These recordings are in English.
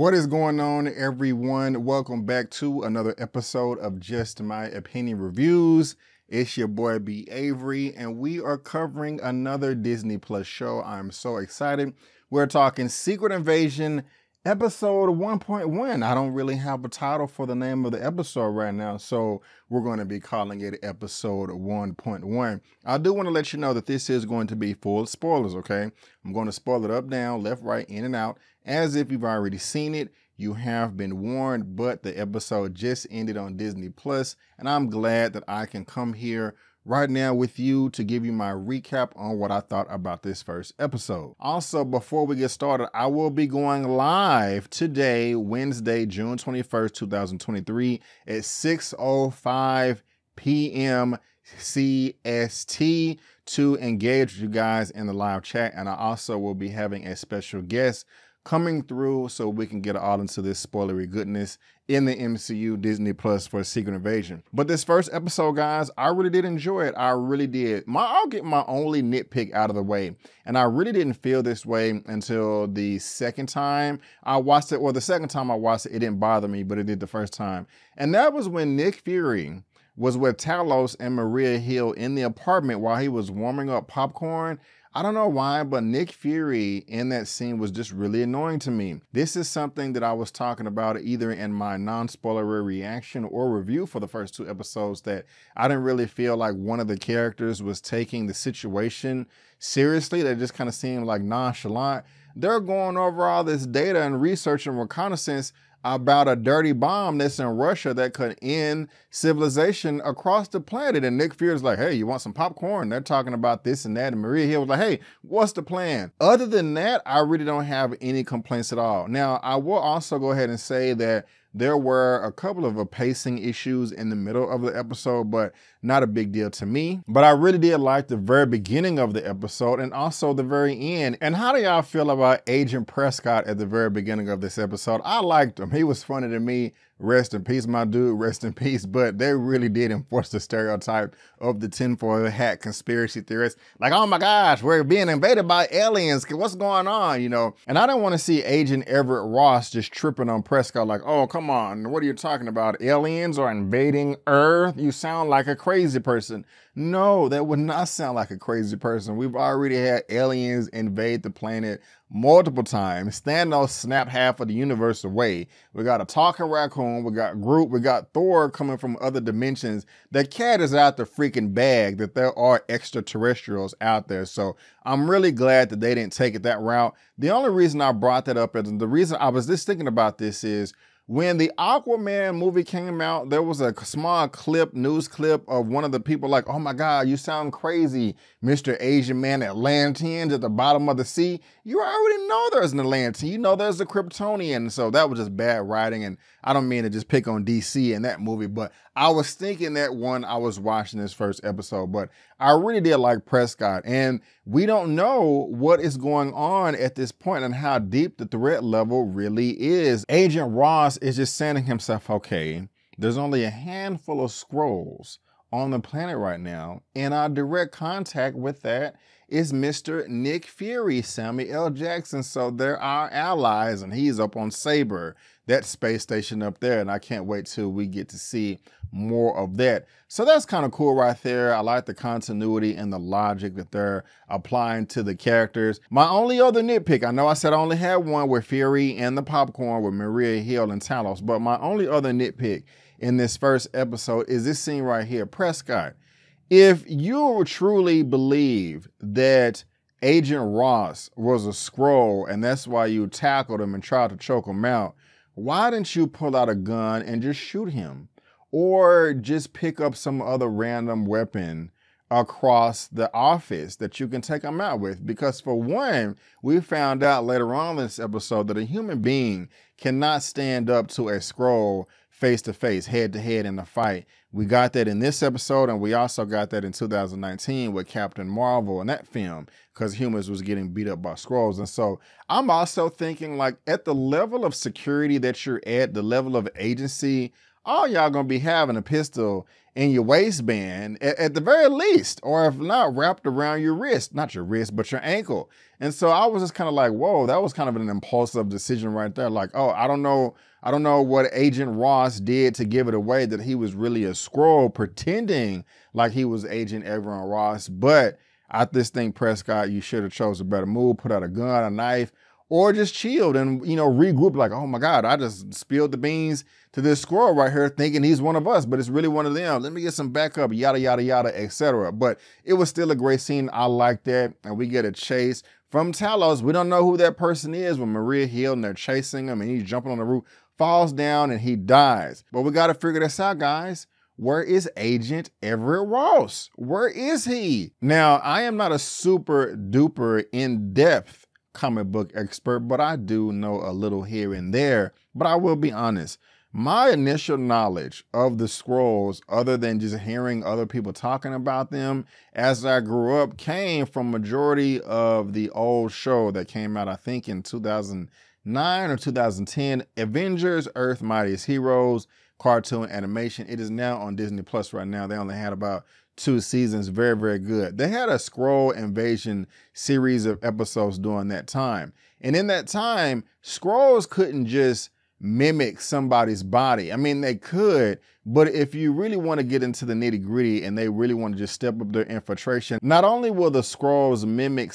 What is going on, everyone? Welcome back to another episode of Just My Opinion Reviews. It's your boy B. Avery, and we are covering another Disney Plus show. I'm so excited. We're talking Secret Invasion episode 1.1. I don't really have a title for the name of the episode right now, so we're going to be calling it episode 1.1. I do want to let you know that this is going to be full of spoilers, okay? I'm going to spoil it up, down, left, right, in, and out. As if you've already seen it, you have been warned, but the episode just ended on Disney Plus, and I'm glad that I can come here right now with you to give you my recap on what I thought about this first episode. Also, before we get started, I will be going live today, Wednesday, June 21st, 2023 at 6:05 p.m. CST to engage with you guys in the live chat, and I also will be having a special guest coming through so we can get all into this spoilery goodness in the MCU Disney Plus for Secret Invasion. But this first episode, guys, I really did enjoy it. I really did. I'll get my only nitpick out of the way. And I really didn't feel this way until the second time I watched it. Or the second time I watched it, it didn't bother me, but it did the first time. And that was when Nick Fury was with Talos and Maria Hill in the apartment while he was warming up popcorn. I don't know why, but Nick Fury in that scene was just really annoying to me. This is something that I was talking about either in my non-spoilery reaction or review for the first two episodes, that I didn't really feel like one of the characters was taking the situation seriously. They just kind of seemed like nonchalant. They're going over all this data and research and reconnaissance about a dirty bomb that's in Russia that could end civilization across the planet. And Nick Fury's like, hey, you want some popcorn? They're talking about this and that. And Maria Hill was like, hey, what's the plan? Other than that, I really don't have any complaints at all. Now, I will also go ahead and say that there were a couple of pacing issues in the middle of the episode, but not a big deal to me. But I really did like the very beginning of the episode and also the very end. And how do y'all feel about Agent Prescott at the very beginning of this episode? I liked him. He was funny to me. Rest in peace, my dude, rest in peace. But they really did enforce the stereotype of the tinfoil hat conspiracy theorists. Like, oh my gosh, we're being invaded by aliens. What's going on, you know? And I don't want to see Agent Everett Ross just tripping on Prescott like, oh, come on, what are you talking about? Aliens are invading Earth? You sound like a crazy person. No, that would not sound like a crazy person. We've already had aliens invade the planet multiple times. Thanos snapped half of the universe away. We got a talking raccoon, we got Groot, we got Thor coming from other dimensions. The cat is out the freaking bag that there are extraterrestrials out there. So I'm really glad that they didn't take it that route. The only reason I brought that up, and the reason I was just thinking about this, is when the Aquaman movie came out, there was a small news clip of one of the people like, oh my God, you sound crazy, Mr. Asian Man Atlanteans at the bottom of the sea. You already know there's an Atlantean. You know there's a Kryptonian. So that was just bad writing. And I don't mean to just pick on DC in that movie, but I was thinking that when I was watching this first episode. But I really did like Prescott. And we don't know what is going on at this point and how deep the threat level really is. Agent Ross is just saying to himself, okay, there's only a handful of Skrulls on the planet right now, and our direct contact with that is Mr. Nick Fury, Samuel L. Jackson. So they're our allies, and he's up on Saber, that space station up there, and I can't wait till we get to see more of that. So that's kind of cool right there. I like the continuity and the logic that they're applying to the characters. My only other nitpick, I know I said I only had one with Fury and the popcorn with Maria Hill and Talos, but my only other nitpick in this first episode is this scene right here. Prescott, if you truly believe that Agent Ross was a Skrull and that's why you tackled him and tried to choke him out, why didn't you pull out a gun and just shoot him? Or just pick up some other random weapon across the office that you can take him out with? Because for one, we found out later on in this episode that a human being cannot stand up to a Skrull face to face, head to head in a fight. We got that in this episode, and we also got that in 2019 with Captain Marvel in that film, because humans was getting beat up by Skrulls. And so I'm also thinking, like, at the level of security that you're at, the level of agency, all y'all gonna be having a pistol in your waistband at the very least, or if not, wrapped around your wrist, not your wrist, but your ankle. And so I was just kind of like, whoa, that was kind of an impulsive decision right there. Like, oh, I don't know what Agent Ross did to give it away that he was really a Skrull pretending like he was Agent Everett Ross. But I just think, Prescott, you should have chose a better move, put out a gun, a knife, or just chilled and, regroup like, oh my God, I just spilled the beans to this Skrull right here thinking he's one of us, but it's really one of them. Let me get some backup, yada, yada, yada, etc. But it was still a great scene. I like that. And we get a chase from Talos. We don't know who that person is when Maria healed and they're chasing him and he's jumping on the roof, falls down and he dies. But we got to figure this out, guys. Where is Agent Everett Ross? Where is he? Now, I am not a super duper in-depth comic book expert, but I do know a little here and there. But I will be honest, my initial knowledge of the Skrulls, other than just hearing other people talking about them as I grew up, came from majority of the old show that came out, I think in 2009 or 2010, Avengers Earth Mightiest Heroes cartoon animation. It is now on Disney Plus right now. They only had about 2 seasons. Very, very good. They had a Skrull invasion series of episodes during that time. And in that time, Skrulls couldn't just mimic somebody's body. I mean, they could, but if you really want to get into the nitty gritty and they really want to just step up their infiltration, not only will the Skrulls mimic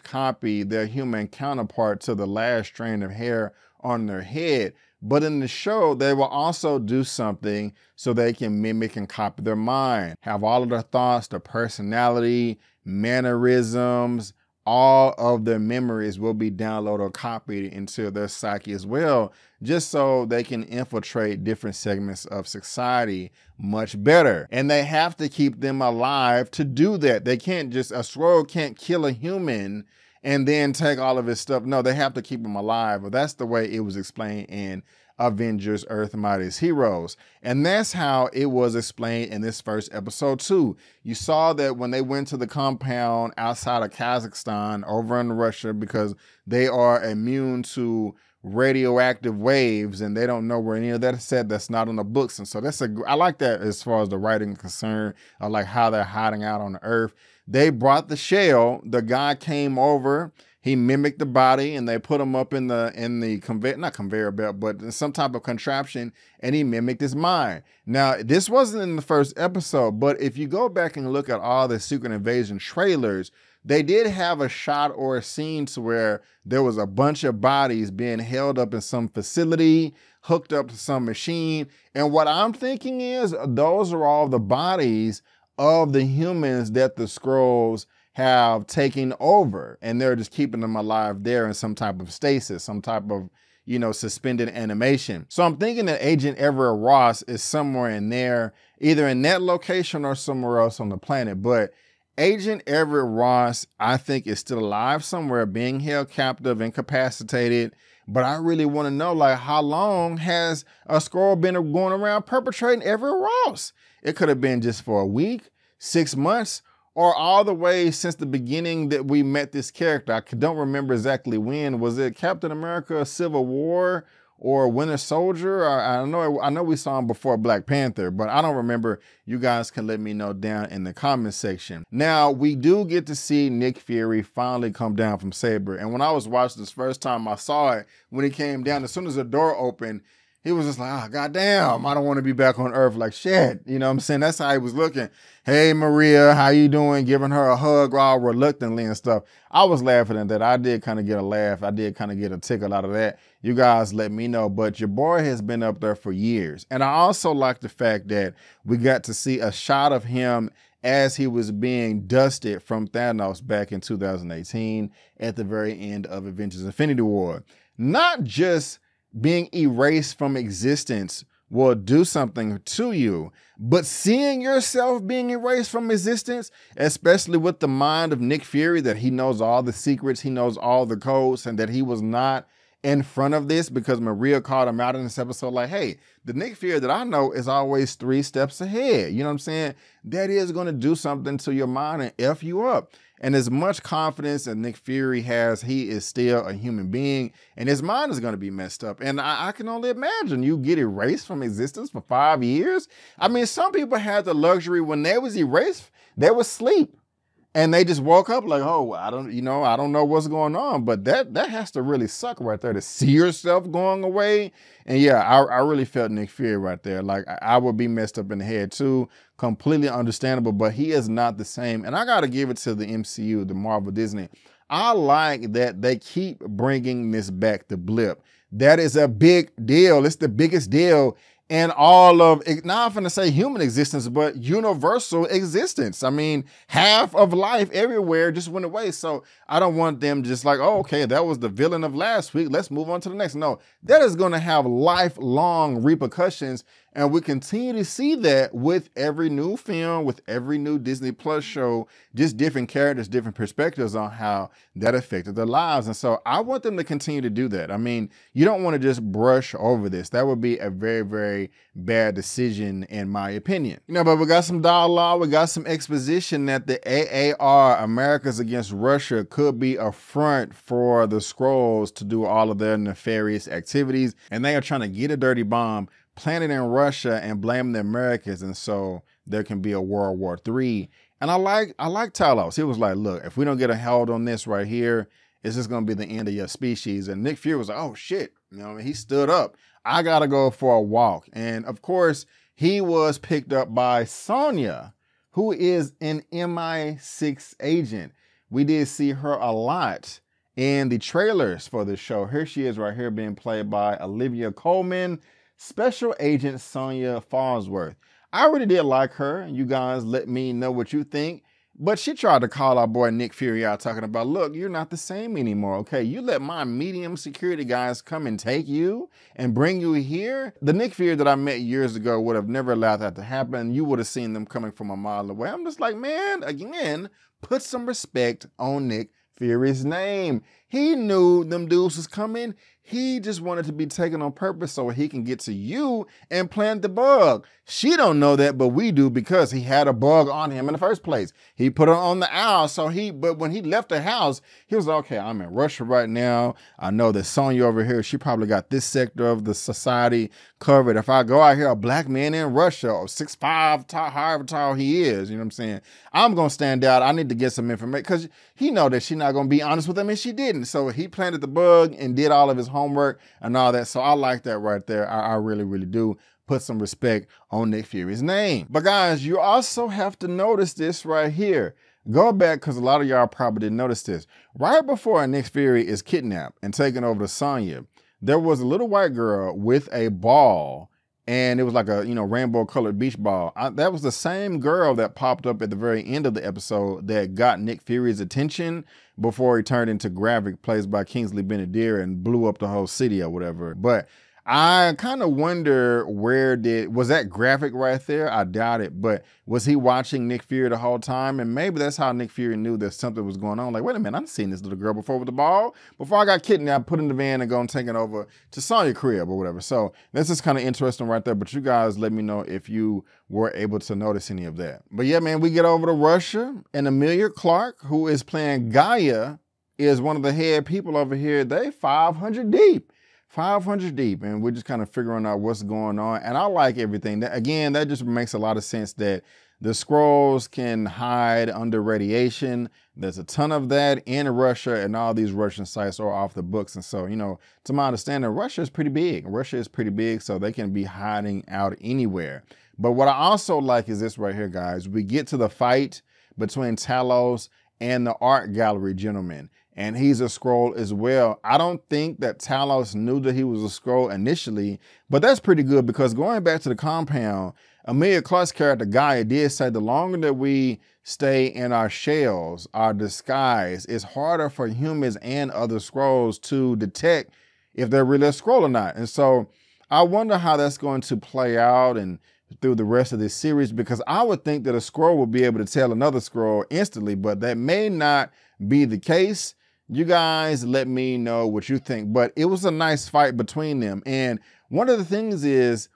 / copy their human counterpart to the last strand of hair on their head, but in the show, they will also do something so they can mimic and copy their mind, have all of their thoughts, their personality, mannerisms, all of their memories will be downloaded or copied into their psyche as well, just so they can infiltrate different segments of society much better. And they have to keep them alive to do that. They can't just, a Skrull can't kill a human and then take all of his stuff. No, they have to keep him alive. But that's the way it was explained in Avengers Earth Mightiest Heroes. And that's how it was explained in this first episode too. You saw that when they went to the compound outside of Kazakhstan over in Russia, because they are immune to radioactive waves and they don't know where any of that is said. That's not on the books. And so I like that as far as the writing is concerned, of like how they're hiding out on the Earth. They brought the shell. The guy came over. He mimicked the body, and they put him up in the conveyor, not conveyor belt, but in some type of contraption, and he mimicked his mind. Now, this wasn't in the first episode, but if you go back and look at all the Secret Invasion trailers, they did have a shot or a scene to where there was a bunch of bodies being held up in some facility, hooked up to some machine. And what I'm thinking is those are all the bodies of the humans that the Skrulls have taken over, and they're just keeping them alive there in some type of stasis, some type of, suspended animation. So I'm thinking that Agent Everett Ross is somewhere in there, either in that location or somewhere else on the planet. But Agent Everett Ross, I think, is still alive somewhere, being held captive, incapacitated. But I really want to know, like, how long has a Skrull been going around perpetrating Everett Ross? It could have been just for a week, 6 months, or all the way since the beginning that we met this character. I don't remember exactly when. Was it Captain America Civil War or Winter Soldier? I know we saw him before Black Panther, but I don't remember. You guys can let me know down in the comment section. Now, we do get to see Nick Fury finally come down from Saber. And when I was watching this first time, I saw it when he came down. As soon as the door opened, he was just like, oh, goddamn, I don't want to be back on Earth, like shit. You know what I'm saying? That's how he was looking. Hey, Maria, how you doing? Giving her a hug all reluctantly and stuff. I was laughing at that. I did kind of get a laugh. I did kind of get a tickle out of that. You guys let me know. But your boy has been up there for years. And I also like the fact that we got to see a shot of him as he was being dusted from Thanos back in 2018 at the very end of Avengers Infinity War. Not just being erased from existence will do something to you, but seeing yourself being erased from existence, especially with the mind of Nick Fury, that he knows all the secrets, he knows all the codes, and that he was not in front of this because Maria called him out in this episode like, hey, the Nick Fury that I know is always 3 steps ahead. You know what I'm saying? That is going to do something to your mind and F you up. And as much confidence as Nick Fury has, he is still a human being and his mind is going to be messed up. And I can only imagine you get erased from existence for 5 years. I mean, some people had the luxury when they was erased, they would sleep. And they just woke up like, oh, I don't know what's going on. But that has to really suck right there to see yourself going away. And yeah, I really felt Nick Fury right there. Like I would be messed up in the head too. Completely understandable, but he is not the same. And I got to give it to the MCU, the Marvel Disney. I like that they keep bringing this back to Blip. That is a big deal. It's the biggest deal in all of, now I'm gonna say human existence, but universal existence. I mean, half of life everywhere just went away. So I don't want them just like, oh, okay, that was the villain of last week. Let's move on to the next. No, that is gonna have lifelong repercussions. And we continue to see that with every new film, with every new Disney Plus show, just different characters, different perspectives on how that affected their lives. And so I want them to continue to do that. I mean, you don't want to just brush over this. That would be a very, very bad decision in my opinion. You know, but we got some dialogue, we got some exposition that the AAR, Americans Against Russia, could be a front for the Skrulls to do all of their nefarious activities. And they are trying to get a dirty bomb planted in Russia and blame the Americans, and so there can be a World War III. And I like Talos. He was like, look, if we don't get a hold on this right here, it's just gonna be the end of your species. And Nick Fury was like, oh shit, you know, he stood up. I gotta go for a walk. And of course, he was picked up by Sonya, who is an MI6 agent. We did see her a lot in the trailers for the show. Here she is right here being played by Olivia Colman, Special Agent Sonya Farnsworth. I really did like her. You guys let me know what you think. But she tried to call our boy Nick Fury out talking about, look, you're not the same anymore, okay? You let my medium security guys come and take you and bring you here. The Nick Fury that I met years ago would have never allowed that to happen. You would have seen them coming from a mile away. I'm just like, man, again, put some respect on Nick Fury's name. He knew them dudes was coming. He just wanted to be taken on purpose so he can get to you and plant the bug. She don't know that, but we do because he had a bug on him in the first place. He put it on the owl, but when he left the house, he was like, okay, I'm in Russia right now. I know that Sonya over here, she probably got this sector of the society covered. If I go out here, a black man in Russia, or 6'5", tall, however tall he is, you know what I'm saying? I'm going to stand out. I need to get some information because he know that she's not going to be honest with him, and she didn't. So he planted the bug and did all of his homework and all that. So I like that right there. I really, really do. Put some respect on Nick Fury's name. But guys, you also have to notice this right here. Go back, because a lot of y'all probably didn't notice this. Right before Nick Fury is kidnapped and taken over to Sonya, there was a little white girl with a ball, and it was like a, rainbow colored beach ball. That was the same girl that popped up at the very end of the episode that got Nick Fury's attention before he turned into Gravik, played by Kingsley Benadir, and blew up the whole city or whatever. But I kind of wonder was that Gravik right there? I doubt it, but was he watching Nick Fury the whole time? And maybe that's how Nick Fury knew that something was going on. Like, wait a minute, I've seen this little girl before with the ball. Before I got kidnapped, put in the van and go and take it over to Sonya crib or whatever. So this is kind of interesting right there, but you guys let me know if you were able to notice any of that. But yeah, man, we get over to Russia, and Emilia Clarke, who is playing Gaia, is one of the head people over here. They 500 deep. 500 deep, and we're just kind of figuring out what's going on. And I like everything. That just makes a lot of sense that the Skrulls can hide under radiation. There's a ton of that in Russia, and all these Russian sites are off the books. And so, to my understanding, Russia is pretty big. Russia is pretty big, so they can be hiding out anywhere. But what I also like is this right here, guys. We get to the fight between Talos and the art gallery gentleman. And he's a Skrull as well. I don't think that Talos knew that he was a Skrull initially, but that's pretty good because going back to the compound, Emilia Clarke's character Gaia did say the longer that we stay in our shells, our disguise, it's harder for humans and other Skrulls to detect if they're really a Skrull or not. And so I wonder how that's going to play out and through the rest of this series, because I would think that a Skrull would be able to tell another Skrull instantly, but that may not be the case. You guys let me know what you think. But it was a nice fight between them. And one of the things is,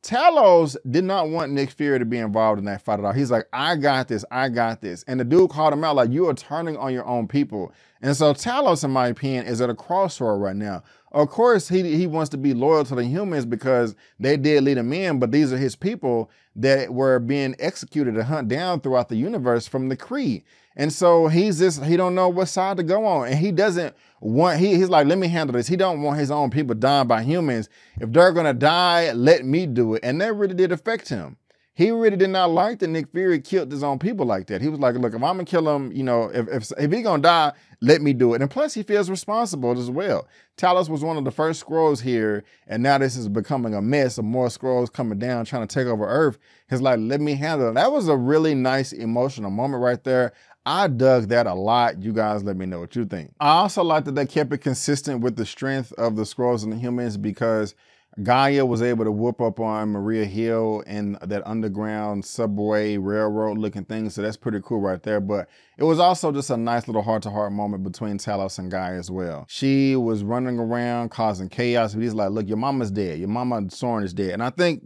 Talos did not want Nick Fury to be involved in that fight at all. He's like, I got this, I got this. And the dude called him out like, you are turning on your own people. And so Talos, in my opinion, is at a crossroad right now. Of course, he wants to be loyal to the humans because they did lead him in, but these are his people that were being executed and hunt down throughout the universe from the Kree. And so he don't know what side to go on. And he doesn't want, he's like, let me handle this. He don't want his own people dying by humans. If they're gonna die, let me do it. And that really did affect him. He really did not like that Nick Fury killed his own people like that. He was like, look, if I'm gonna kill him, you know, if he gonna die, let me do it. And plus he feels responsible as well. Talos was one of the first Skrulls here, and now this is becoming a mess of more Skrulls coming down, trying to take over Earth. He's like, let me handle it. That was a really nice emotional moment right there. I dug that a lot. You guys let me know what you think. I also like that they kept it consistent with the strength of the Skrulls and the humans, because Gaia was able to whoop up on Maria Hill in that underground subway railroad looking thing. So that's pretty cool right there. But it was also just a nice little heart-to-heart moment between Talos and Gaia as well. She was running around causing chaos, but he's like, look, your mama's dead. Your mama Soren is dead. And I think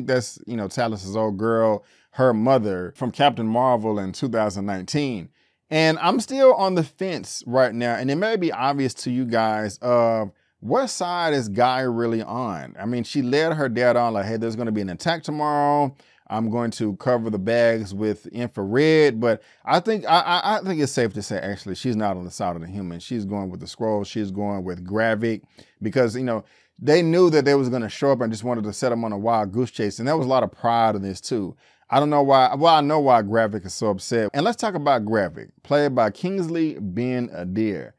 that's, you know, Talos's old girl, her mother from Captain Marvel in 2019. And I'm still on the fence right now. And it may be obvious to you guys of what side is Gaia really on? I mean, she led her dad on like, hey, there's going to be an attack tomorrow. I'm going to cover the bags with infrared. But I think it's safe to say, actually, she's not on the side of the humans. She's going with the Skrulls. She's going with Gravik, because, you know, they knew that they was going to show up and just wanted to set them on a wild goose chase. And there was a lot of pride in this too. I don't know why. Well, I know why Gravik is so upset. And let's talk about Gravik, played by Kingsley Ben-Adir.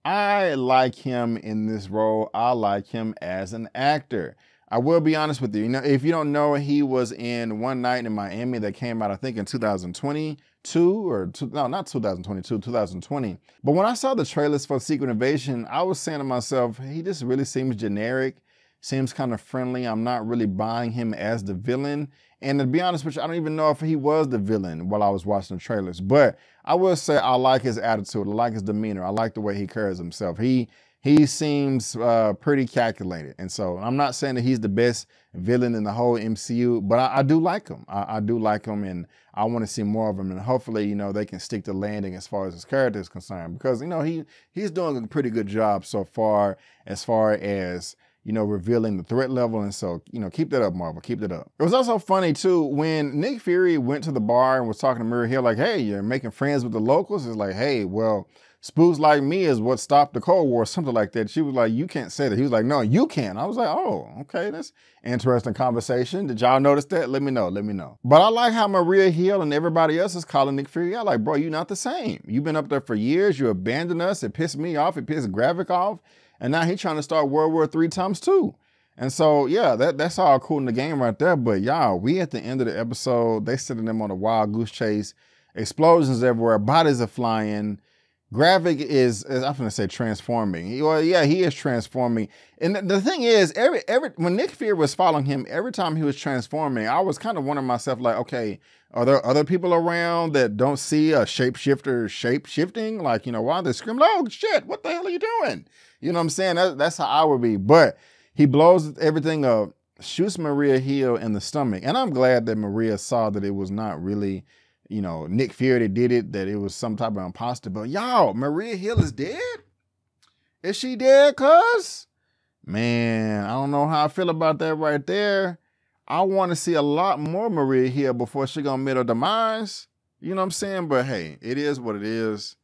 I like him in this role. I like him as an actor. I will be honest with you. You know, if you don't know, he was in One Night in Miami that came out, I think, in 2022 or not 2022, 2020. But when I saw the trailers for Secret Invasion, I was saying to myself, he just really seems generic, seems kind of friendly. I'm not really buying him as the villain. And to be honest with you, I don't even know if he was the villain while I was watching the trailers. But I will say I like his attitude. I like his demeanor. I like the way he carries himself. He seems pretty calculated. And so I'm not saying that he's the best villain in the whole MCU, but I do like him. I do like him, and I want to see more of him. And hopefully, you know, they can stick to landing as far as his character is concerned, because, you know, he's doing a pretty good job so far as, you know, revealing the threat level. And so, you know, keep that up, Marvel, keep that up. It was also funny too, when Nick Fury went to the bar and was talking to Maria Hill, like, hey, you're making friends with the locals. It's like, hey, well, spooks like me is what stopped the Cold War, something like that. She was like, you can't say that. He was like, no, you can. I was like, oh, okay, that's interesting conversation. Did y'all notice that? Let me know, let me know. But I like how Maria Hill and everybody else is calling Nick Fury out. Like, bro, you're not the same. You've been up there for years. You abandoned us. It pissed me off. It pissed Gravik off. And now he's trying to start World War III ×2. And so, yeah, that's all cool in the game right there. But y'all, we at the end of the episode, they sending them on a wild goose chase, explosions everywhere, bodies are flying. Gravik is I'm gonna say transforming. Well, yeah, he is transforming. And the thing is, when Nick Fury was following him, every time he was transforming, I was kind of wondering myself, like, okay, are there other people around that don't see a shapeshifter shape-shifting? Like, you know, why they screaming, oh shit, what the hell are you doing? You know what I'm saying? That's how I would be. But he blows everything up, shoots Maria Hill in the stomach. And I'm glad that Maria saw that it was not really, you know, Nick Fury that did it, that it was some type of imposter. But y'all, Maria Hill is dead? Is she dead, cuz? Man, I don't know how I feel about that right there. I want to see a lot more Maria Hill before she gonna meet her demise. You know what I'm saying? But hey, it is what it is.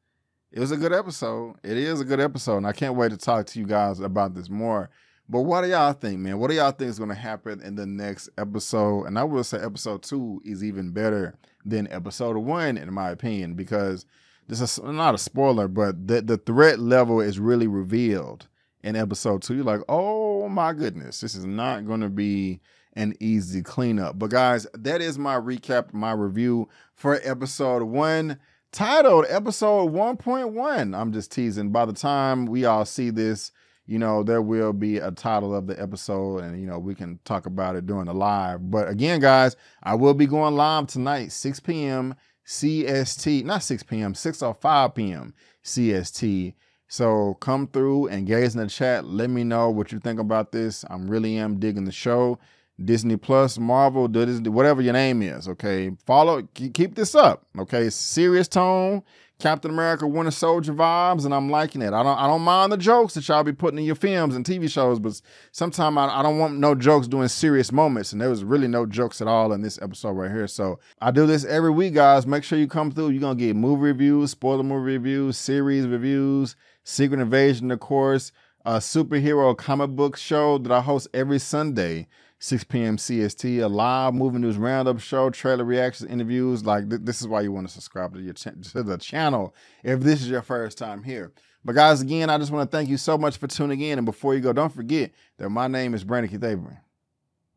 It was a good episode. It is a good episode, and I can't wait to talk to you guys about this more. But what do y'all think, man? What do y'all think is going to happen in the next episode? And I will say episode 2 is even better than episode 1, in my opinion, because this is not a spoiler, but the threat level is really revealed in episode 2. You're like, oh my goodness, this is not going to be an easy cleanup. But guys, that is my recap, my review for episode 1, titled episode 1.1. I'm just teasing. By the time we all see this, you know, there will be a title of the episode, and, you know, we can talk about it during the live. But again, guys, I will be going live tonight, 6 p.m. CST, not 6 p.m., 6:05 p.m. CST. So come through, engage in the chat. Let me know what you think about this. I really am digging the show. Disney Plus, Marvel, Disney, whatever your name is, okay? Follow, keep this up, okay? Serious tone, Captain America, Winter Soldier vibes, and I'm liking it. I don't mind the jokes that y'all be putting in your films and TV shows, but sometimes I don't want no jokes doing serious moments, and there was really no jokes at all in this episode right here. So I do this every week, guys. Make sure you come through. You're gonna get movie reviews, spoiler movie reviews, series reviews, Secret Invasion, of course, a superhero comic book show that I host every Sunday, 6 p.m. CST, a live movie news roundup show, trailer reactions, interviews. Like this is why you want to subscribe to the channel if this is your first time here. But guys, again, I just want to thank you so much for tuning in. And before you go, don't forget that my name is Brandon Keith Avery,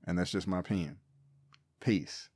and that's just my opinion. Peace.